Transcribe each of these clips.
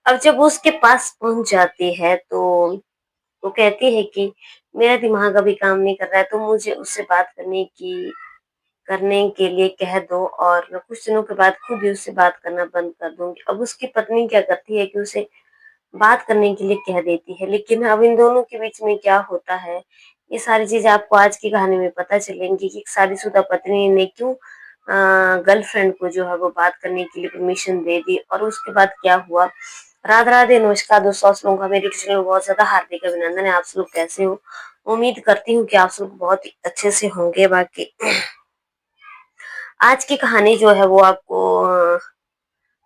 अब जब वो उसके पास पहुँच जाती है तो वो कहती है कि मेरा दिमाग अभी काम नहीं कर रहा है, तो मुझे उससे बात करने के लिए कह दो और मैं कुछ दिनों के बाद खुद ही उससे बात करना बंद कर दूँगी। अब उसकी पत्नी क्या करती है कि उसे बात करने के लिए कह देती है, लेकिन अब इन दोनों के बीच में क्या होता है, ये सारी चीज़ें आपको आज की कहानी में पता चलेंगी कि शादीशुदा पत्नी ने क्यों गर्लफ्रेंड को जो है वो बात करने के लिए परमिशन दे दी और उसके बाद क्या हुआ। राधे राधे, नमस्कार दोस्तों, आप लोगों का मेरे चैनल में बहुत ज़्यादा हार्दिक अभिनंदन है। आप सब लोग कैसे हो? उम्मीद करती हूँ कि आप सब लोग बहुत ही अच्छे से होंगे। बाकी आज की कहानी जो है वो आपको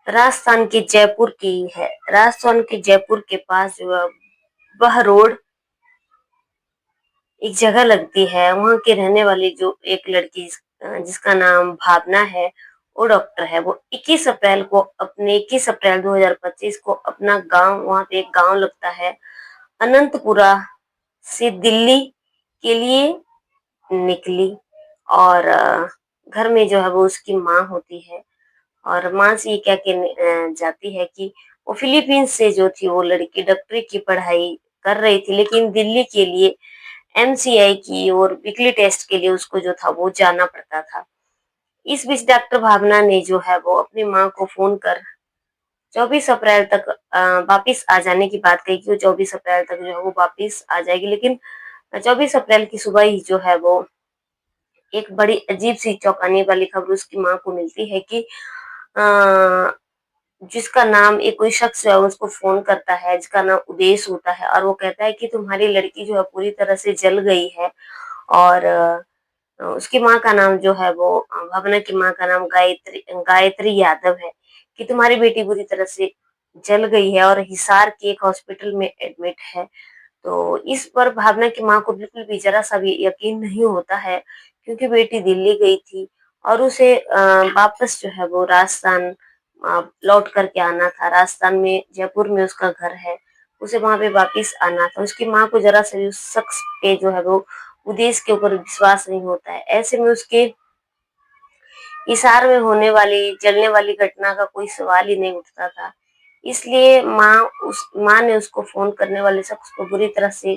राजस्थान के जयपुर की है। राजस्थान के जयपुर के पास जो है वह रोड एक जगह लगती है। वहां के रहने वाली जो एक लड़की जिसका नाम भावना है, वो डॉक्टर है। वो 21 अप्रैल 2025 को अपना गांव, वहां पे एक गांव लगता है अनंतपुरा, से दिल्ली के लिए निकली। और घर में जो है वो उसकी माँ होती है। और माँ से ये क्या कहने जाती है कि वो फिलीपींस से जो थी वो लड़की डॉक्टरी की पढ़ाई कर रही थी, लेकिन दिल्ली के लिए एमसीआई की और वीकली टेस्ट के लिए उसको जो था वो जाना पड़ता था। इस बीच डॉक्टर भावना ने जो है वो अपनी माँ को फोन कर 24 अप्रैल तक वापिस आ जाने की बात कही कि वो 24 अप्रैल तक जो है वो वापिस आ जाएगी। लेकिन 24 अप्रैल की सुबह ही जो है वो एक बड़ी अजीब सी चौंकाने वाली खबर उसकी माँ को मिलती है कि अ, जिसका नाम, एक कोई शख्स जो है उसको फोन करता है जिसका नाम उदेश होता है, और वो कहता है कि तुम्हारी लड़की जो है पूरी तरह से जल गई है। और उसकी माँ का नाम जो है वो भावना की माँ का नाम गायत्री गायत्री यादव है, कि तुम्हारी बेटी बुरी तरह से जल गई है और हिसार के एक हॉस्पिटल में एडमिट है। तो इस पर भावना की माँ को बिल्कुल भी जरा सा भी यकीन नहीं होता है, क्योंकि बेटी दिल्ली गई थी और उसे वापस जो है वो राजस्थान लौट करके आना था। राजस्थान में जयपुर में उसका घर है, उसे वहां पे वापिस आना था। उसकी माँ को जरा सा भी उस शख्स पे जो है वो उद्देश्य के ऊपर विश्वास नहीं होता है। ऐसे में उसके हिसार में होने वाली जलने वाली घटना का कोई सवाल ही नहीं उठता था। इसलिए माँ ने उसको फोन करने वाले शख्स को बुरी तरह से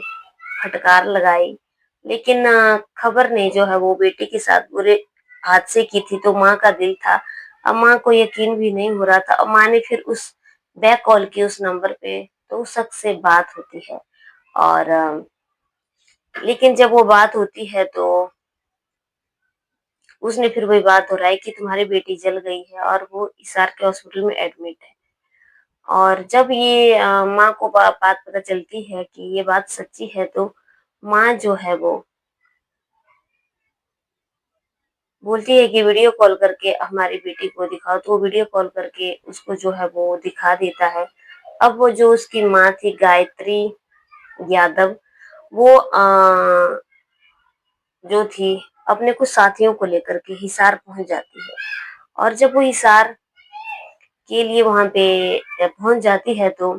फटकार लगाई। लेकिन खबर ने जो है वो बेटी के साथ बुरे हादसे की थी, तो माँ का दिल था। अब माँ को यकीन भी नहीं हो रहा था। अब माँ ने फिर उस बैक कॉल की उस नंबर पे, तो उस शख्स से बात होती है। और लेकिन जब वो बात होती है तो उसने फिर वही बात दोहराई कि तुम्हारी बेटी जल गई है और वो हिसार के हॉस्पिटल में एडमिट है। और जब ये माँ को बात पता चलती है कि ये बात सच्ची है, तो माँ जो है वो बोलती है कि वीडियो कॉल करके हमारी बेटी को दिखाओ। तो वो वीडियो कॉल करके उसको जो है वो दिखा देता है। अब वो जो उसकी माँ थी गायत्री यादव, वो जो थी अपने कुछ साथियों को लेकर के हिसार पहुंच जाती है। और जब वो हिसार के लिए वहां पे पहुंच जाती है, तो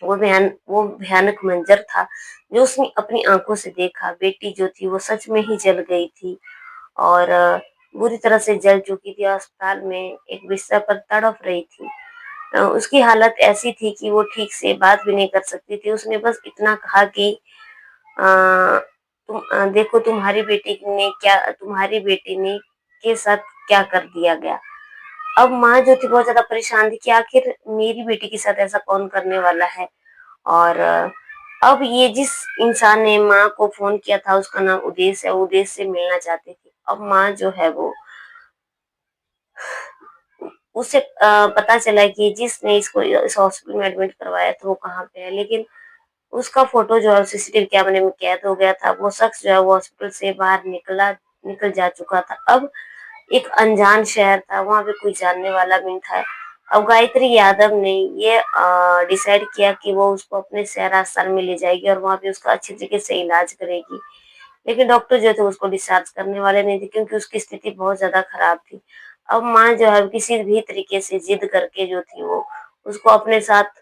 वो भयानक मंजर था जो उसने अपनी आंखों से देखा। बेटी जो थी वो सच में ही जल गई थी और बुरी तरह से जल चुकी थी। अस्पताल में एक बिस्तर पर तड़प रही थी। उसकी हालत ऐसी थी कि वो ठीक से बात भी नहीं कर सकती थी। उसने बस इतना कहा कि देखो तुम्हारी बेटी ने के साथ क्या कर दिया गया। अब माँ जो थी बहुत ज्यादा परेशान थी कि आखिर मेरी बेटी के साथ ऐसा कौन करने वाला है। और अब ये जिस इंसान ने माँ को फोन किया था उसका नाम उदेश है, उदेश से मिलना चाहती थी। अब माँ जो है वो, उसे पता चला कि जिसने इसको इस हॉस्पिटल में एडमिट करवाया था वो कहाँ पे है। लेकिन उसका फोटो जो है सीसीटीवी कैमरे में कैद हो गया था। वो शख्स जो है वो हॉस्पिटल से बाहर निकल जा चुका था। अब एक अनजान शहर था, वहां पे कोई जानने वाला भी नहीं था। अब गायत्री यादव ने ये डिसाइड किया कि वो उसको अपने शहर राजस्थान में ले जाएगी और वहां पे उसका अच्छी तरीके से इलाज करेगी। लेकिन डॉक्टर जो थे उसको डिस्चार्ज करने वाले नहीं थे, क्योंकि उसकी स्थिति बहुत ज्यादा खराब थी। अब माँ जो है किसी भी तरीके से जिद करके जो थी वो उसको अपने साथ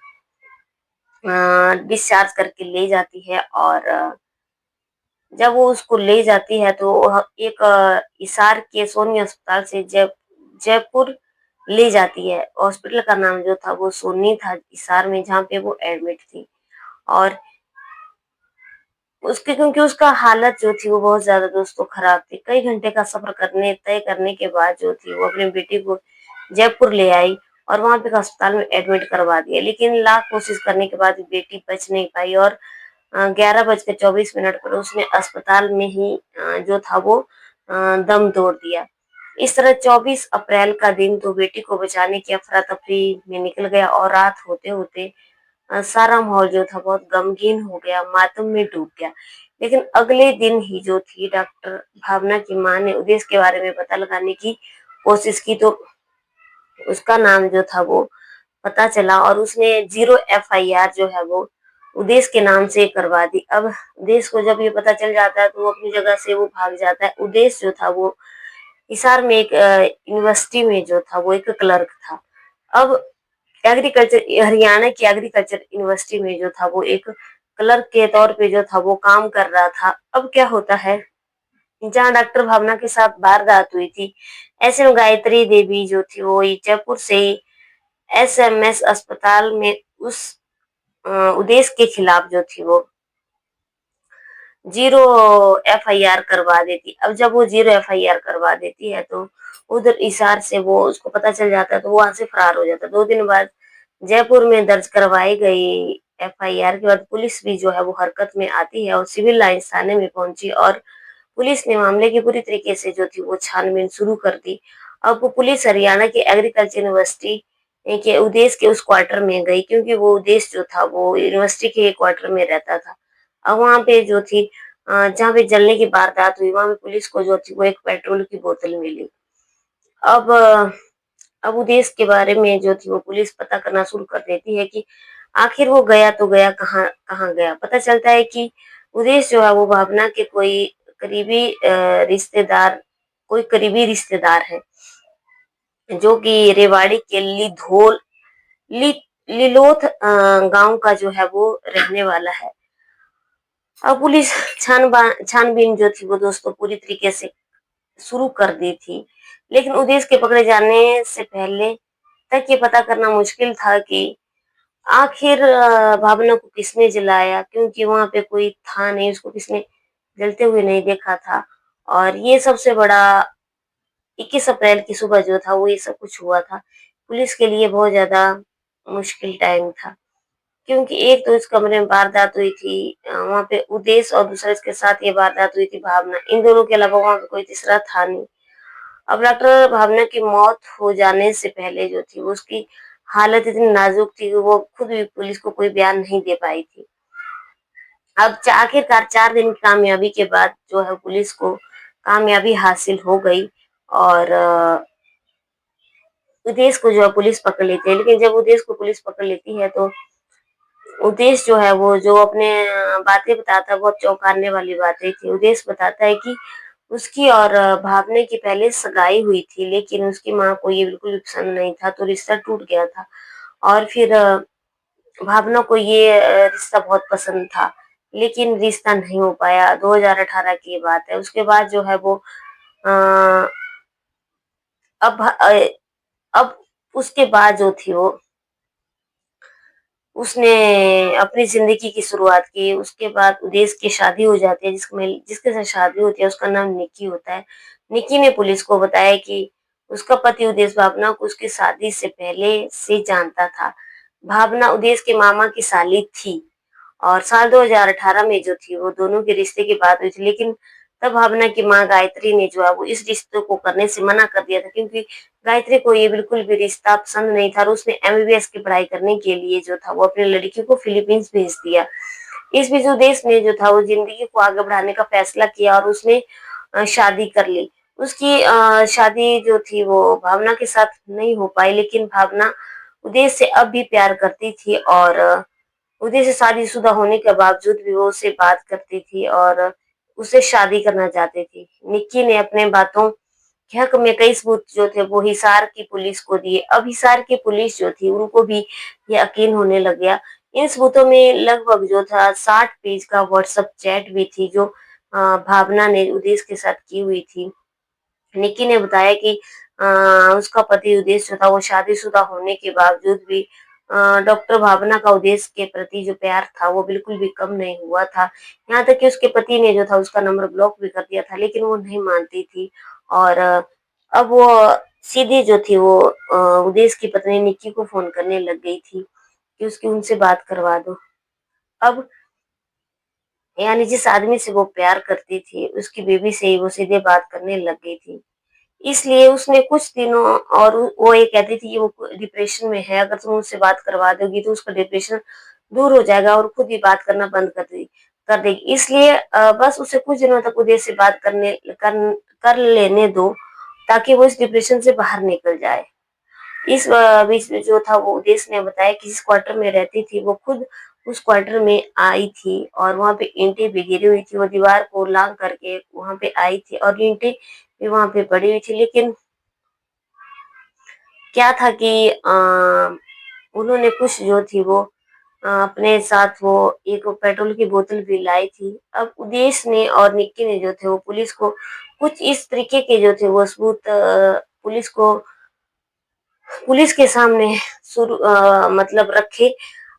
डिस्चार्ज करके ले जाती है। और जब वो उसको ले जाती है तो वह एक हिसार के सोनी अस्पताल से जयपुर ले जाती है। हॉस्पिटल का नाम जो था वो सोनी था हिसार में, जहाँ पे वो एडमिट थी। और उसके क्योंकि उसका हालत जो थी वो बहुत ज्यादा दोस्तों खराब थी। कई घंटे का सफर तय करने के बाद जो थी वो अपनी बेटी को जयपुर ले आई और वहां पे एक अस्पताल में एडमिट करवा दिया। लेकिन लाख कोशिश करने के बाद भी बेटी बच नहीं पाई और 11:24 पर उसने अस्पताल में ही जो था वो दम तोड़ दिया। इस तरह 24 अप्रैल का दिन तो बेटी को बचाने की अफरा तफरी में निकल गया और रात होते होते सारा माहौल जो था बहुत गमगीन हो गया, मातम में डूब गया। लेकिन अगले दिन ही जो थी डॉक्टर भावना की मां ने उदेश के बारे में पता लगाने की कोशिश की, तो उसका नाम जो था वो पता चला और उसने 0 FIR जो है वो उदेश के नाम से करवा दी। अब उदेश को जब ये पता चल जाता है तो वो अपनी जगह से वो भाग जाता है। उदेश जो था वो हिसार में एक यूनिवर्सिटी में जो था वो एक क्लर्क था। अब एग्रीकल्चर हरियाणा की एग्रीकल्चर यूनिवर्सिटी में जो था वो एक क्लर्क के तौर पे जो था वो काम कर रहा था। अब क्या होता है, जहाँ डॉक्टर भावना के साथ वारदात हुई थी, ऐसे में गायत्री देवी जो थी वो जयपुर से ही SMS अस्पताल में उस उदेश के खिलाफ जो थी वो 0 FIR करवा देती। अब जब वो 0 FIR करवा देती है तो उधर हिसार से वो उसको पता चल जाता है तो वो वहां से फरार हो जाता है। 2 दिन बाद जयपुर में दर्ज करवाई गई FIR के बाद पुलिस भी जो है वो हरकत में आती है और सिविल लाइंस थाने में पहुंची और पुलिस ने मामले की पूरी तरीके से जो थी वो छानबीन शुरू कर दी। अब वो पुलिस हरियाणा की एग्रीकल्चर यूनिवर्सिटी के उदेश के उस क्वार्टर में गई, क्योंकि वो उदेश जो था वो यूनिवर्सिटी के क्वार्टर में रहता था। अब वहां पे जो थी जहाँ पे जलने की वारदात हुई वहां पे पुलिस को जो थी वो एक पेट्रोल की बोतल मिली। अब अब उदेश के बारे में जो थी वो पुलिस पता करना शुरू कर देती है कि आखिर वो गया तो गया कहाँ कहाँ गया। पता चलता है कि उदेश जो है वो भावना के करीबी रिश्तेदार कोई करीबी रिश्तेदार है, जो कि रेवाड़ी के लि, लिलोथ गांव का जो है वो रहने वाला है। अब पुलिस छानबीन जो थी वो दोस्तों पूरी तरीके से शुरू कर दी थी। लेकिन उदेश के पकड़े जाने से पहले तक ये पता करना मुश्किल था कि आखिर भावना को किसने जलाया, क्योंकि वहां पे कोई था नहीं, उसको किसने जलते हुए नहीं देखा था। और ये सबसे बड़ा 21 अप्रैल की सुबह जो था वो ये सब कुछ हुआ था। पुलिस के लिए बहुत ज्यादा मुश्किल टाइम था, क्योंकि एक तो इस कमरे में वारदात हुई थी, वहां पे उदेश और दूसरा इसके साथ ये वारदात हुई थी भावना, इन दोनों के अलावा वहां पे कोई तीसरा था नहीं। अब डॉक्टर भावना की मौत हो जाने से पहले जो थी वो उसकी हालत इतनी नाजुक थी कि वो खुद भी पुलिस को कोई बयान नहीं दे पाई थी। अब आखिरकार 4 दिन की कामयाबी के बाद जो है पुलिस को कामयाबी हासिल हो गई और उदेश को जो है पुलिस पकड़ लेती है। लेकिन जब उदेश को पुलिस पकड़ लेती है तो उदेश जो है वो जो अपने बातें बताता है बहुत चौंकाने वाली बातें थी। उदेश बताता है कि उसकी और भावना की पहले सगाई हुई थी, लेकिन उसकी माँ को ये बिल्कुल भी पसंद नहीं था तो रिश्ता टूट गया था। और फिर भावना को ये रिश्ता बहुत पसंद था, लेकिन रिश्ता नहीं हो पाया। 2018 की बात है। उसके बाद जो है वो अ, अब उसके बाद जो थी वो उसने अपनी ज़िंदगी की शुरुआत की। उसके बाद उदेश की शादी हो जाती है, जिसके साथ शादी होती है उसका नाम निक्की होता है। निक्की ने पुलिस को बताया कि उसका पति उदेश भावना को उसकी शादी से पहले से जानता था। भावना उदेश के मामा की साली थी और साल 2018 में जो थी वो दोनों के रिश्ते की बात हुई थी। लेकिन तब भावना की माँ गायत्री ने जो है वो इस रिश्ते को करने से मना कर दिया था, क्योंकि गायत्री को ये बिल्कुल भी रिश्ता पसंद नहीं था और उसने MBBS की पढ़ाई करने के लिए जो था वो अपनी लड़की को फिलीपींस भेज दिया। इस बीच उदेश ने जो था वो जिंदगी को आगे बढ़ाने का फैसला किया और उसने शादी कर ली। उसकी शादी जो थी वो भावना के साथ नहीं हो पाई, लेकिन भावना उदेश से अब भी प्यार करती थी और उदेश से शादीशुदा होने के बावजूद भी वो उससे बात करती थी और उससे शादी करना चाहती थी। निक्की ने अपने बातों के हक में कई सबूत जो थे वो हिसार की पुलिस को दिए। अब हिसार की पुलिस जो थी उनको भी यकीन होने लग गया। इन सबूतों में लगभग जो था 60 पेज का व्हाट्सएप चैट भी थी, जो भावना ने उदेश के साथ की हुई थी। निक्की ने बताया कि उसका पति उदेश जो था वो शादीशुदा होने के बावजूद भी डॉक्टर भावना का उदेश के प्रति जो प्यार था वो बिल्कुल भी कम नहीं हुआ था। यहाँ तक कि उसके पति ने जो था उसका नंबर ब्लॉक भी कर दिया था, लेकिन वो नहीं मानती थी। और अब वो सीधे जो थी वो उदेश की पत्नी निक्की को फ़ोन करने लग गई थी कि उसकी उनसे बात करवा दो। अब यानी जिस आदमी से वो प्यार करती थी, उसकी बीवी से ही वो सीधे बात करने लग गई थी। इसलिए उसने कुछ दिनों और वो ये कहती थी कि वो डिप्रेशन में है, अगर तुम उससे बात करवा दोगी तो उसका डिप्रेशन दूर हो जाएगा और खुद ही बात करना बंद कर देगी। इसलिए बस उसे कुछ दिनों तक उदेश से बात कर लेने दो, ताकि वो इस डिप्रेशन से बाहर निकल जाए। इस बीच में जो था वो उदेश ने बताया कि जिस क्वार्टर में रहती थी वो खुद उस क्वार्टर में आई थी और वहाँ पे ईंटें भी गिरी हुई थी। वो दीवार को लांग करके वहाँ पे आई थी और ईंटें भी वहाँ पे पड़ी हुई थी। लेकिन क्या था कि उन्होंने कुछ जो थी वो अपने साथ वो एक पेट्रोल की बोतल भी लाई थी। अब उदेश ने और निक्की ने जो थे वो पुलिस को कुछ इस तरीके के जो थे वो सबूत पुलिस के सामने मतलब रखे।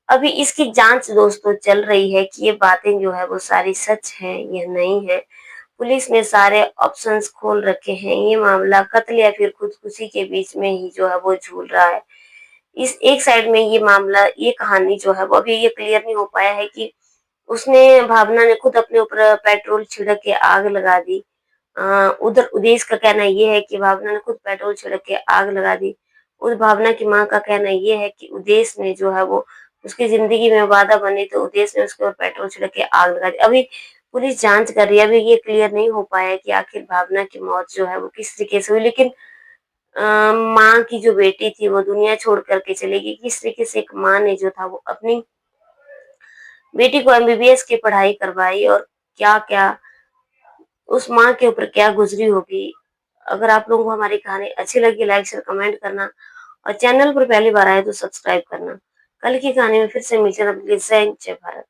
अभी इसकी जांच दोस्तों चल रही है कि ये बातें जो है वो सारी सच है या नहीं है। पुलिस ने सारे ऑप्शंस खोल रखे हैं। ये मामला कत्ल या फिर खुदकुशी के बीच में ही जो है वो झूल रहा है। इस एक साइड में ये कहानी जो है वो अभी ये क्लियर नहीं हो पाया है कि उसने भावना ने खुद अपने ऊपर पेट्रोल छिड़क के आग लगा दी। उधर उदेश का कहना ये है कि भावना ने खुद पेट्रोल छिड़क के आग लगा दी। उस भावना की माँ का कहना ये है कि उदेश ने जो है वो उसकी ज़िंदगी में बाधा बनी तो उदेश ने उसके ऊपर पेट्रोल छिड़क के आग लगा दी। अभी पुलिस जाँच कर रही है, अभी ये क्लियर नहीं हो पाया है कि आखिर भावना की मौत जो है वो किस तरीके से हुई। लेकिन माँ की जो बेटी थी वो दुनिया छोड़ कर के चली गई। किस तरीके से एक माँ ने जो था वो अपनी बेटी को एमबीबीएस की पढ़ाई करवाई और क्या-क्या उस माँ के ऊपर क्या गुज़री होगी। अगर आप लोगों को हमारी कहानी अच्छी लगी, लाइक, शेयर, कमेंट करना और चैनल पर पहली बार आए तो सब्सक्राइब करना। कल की कहानी में फिर से मिलते हैं। तब तक के लिए जय हिंद, जय भारत।